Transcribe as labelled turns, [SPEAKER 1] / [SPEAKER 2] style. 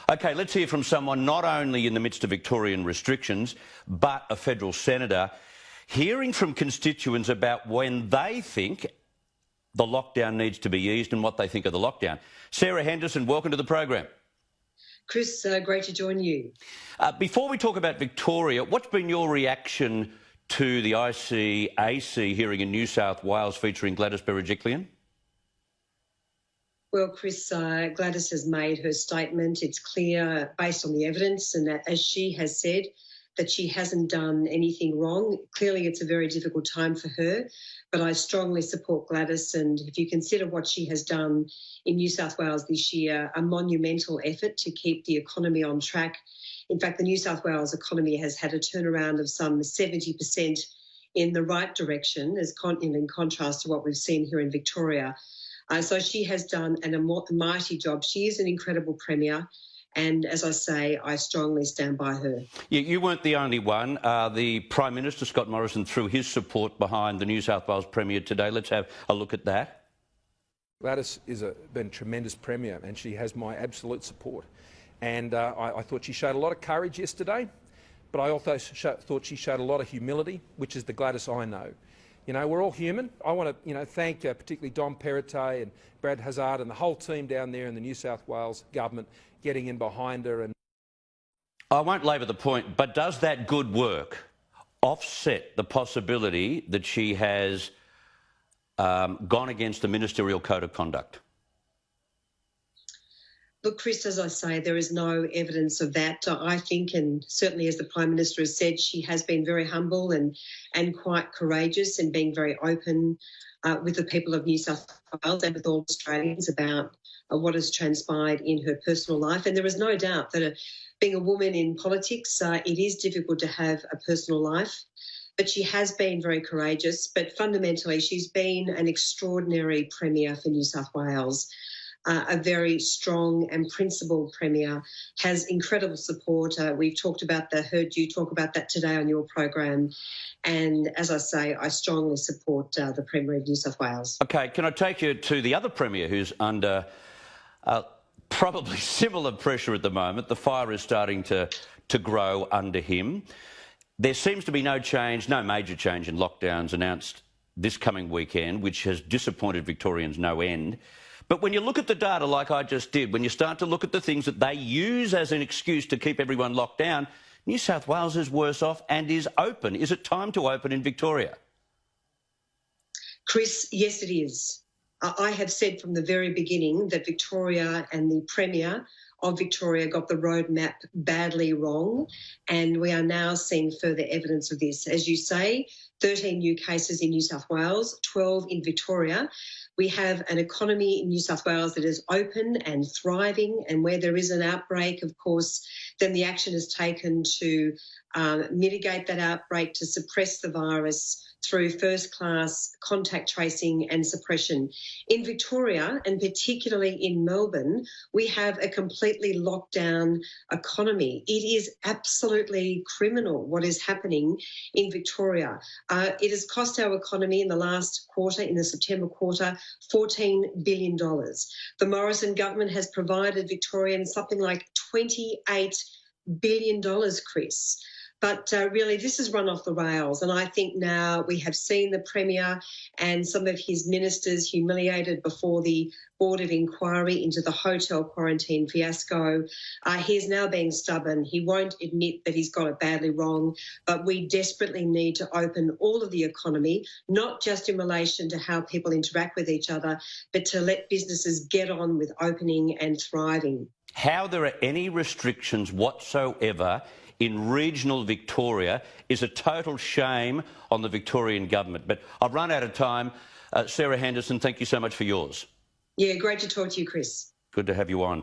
[SPEAKER 1] OK, let's hear from someone not only in the midst of Victorian restrictions, but a federal senator, hearing from constituents about when they think the lockdown needs to be eased and what they think of the lockdown. Sarah Henderson, welcome to the program.
[SPEAKER 2] Chris, great to join you.
[SPEAKER 1] Before we talk about Victoria, what's been your reaction to the ICAC hearing in New South Wales featuring Gladys Berejiklian?
[SPEAKER 2] Well, Chris, Gladys has made her statement. It's clear, based on the evidence, and that, as she has said, that she hasn't done anything wrong. Clearly, it's a very difficult time for her, but I strongly support Gladys. And if you consider what she has done in New South Wales this year, a monumental effort to keep the economy on track. In fact, the New South Wales economy has had a turnaround of some 70% in the right direction, in contrast to what we've seen here in Victoria. So she has done a mighty job. She is an incredible Premier. And as I say, I strongly stand by her.
[SPEAKER 1] Yeah, you weren't the only one. The Prime Minister, Scott Morrison, threw his support behind the New South Wales Premier today. Let's have a look at that.
[SPEAKER 3] Gladys has been a tremendous Premier and she has my absolute support. And I thought she showed a lot of courage yesterday, but I also thought she showed a lot of humility, which is the Gladys I know. You know, we're all human. I want to, thank particularly Dom Perrottet and Brad Hazzard and the whole team down there in the New South Wales government getting in behind her. And
[SPEAKER 1] I won't labour the point, but does that good work offset the possibility that she has gone against the ministerial code of conduct?
[SPEAKER 2] Look, Chris, as I say, there is no evidence of that. I think, and certainly as the Prime Minister has said, she has been very humble and quite courageous and being very open with the people of New South Wales and with all Australians about what has transpired in her personal life. And there is no doubt that being a woman in politics, it is difficult to have a personal life. But she has been very courageous. But fundamentally, she's been an extraordinary Premier for New South Wales. A very strong and principled Premier, has incredible support. We've heard you talk about that today on your program. And as I say, I strongly support the Premier of New South Wales.
[SPEAKER 1] OK, can I take you to the other Premier who's under probably similar pressure at the moment? The fire is starting to grow under him. There seems to be no major change in lockdowns announced this coming weekend, which has disappointed Victorians no end. But when you look at the data like I just did, when you start to look at the things that they use as an excuse to keep everyone locked down, New South Wales is worse off and is open. Is it time to open in Victoria?
[SPEAKER 2] Chris, yes, it is. I have said from the very beginning that Victoria and the Premier of Victoria got the roadmap badly wrong, and we are now seeing further evidence of this. As you say, 13 new cases in New South Wales, 12 in Victoria. We have an economy in New South Wales that is open and thriving, and where there is an outbreak, of course, then the action is taken to mitigate that outbreak, to suppress the virus through first-class contact tracing and suppression. In Victoria, and particularly in Melbourne, we have a completely locked down economy. It is absolutely criminal what is happening in Victoria. It has cost our economy in the last quarter, in the September quarter, $14 billion. The Morrison government has provided Victorians something like $28 billion, Chris. But really, this has run off the rails. And I think now we have seen the Premier and some of his ministers humiliated before the Board of Inquiry into the hotel quarantine fiasco. He is now being stubborn. He won't admit that he's got it badly wrong. But we desperately need to open all of the economy, not just in relation to how people interact with each other, but to let businesses get on with opening and thriving.
[SPEAKER 1] How there are any restrictions whatsoever in regional Victoria is a total shame on the Victorian government. But I've run out of time. Sarah Henderson, thank you so much for yours.
[SPEAKER 2] Yeah, great to talk to you, Chris.
[SPEAKER 1] Good to have you on.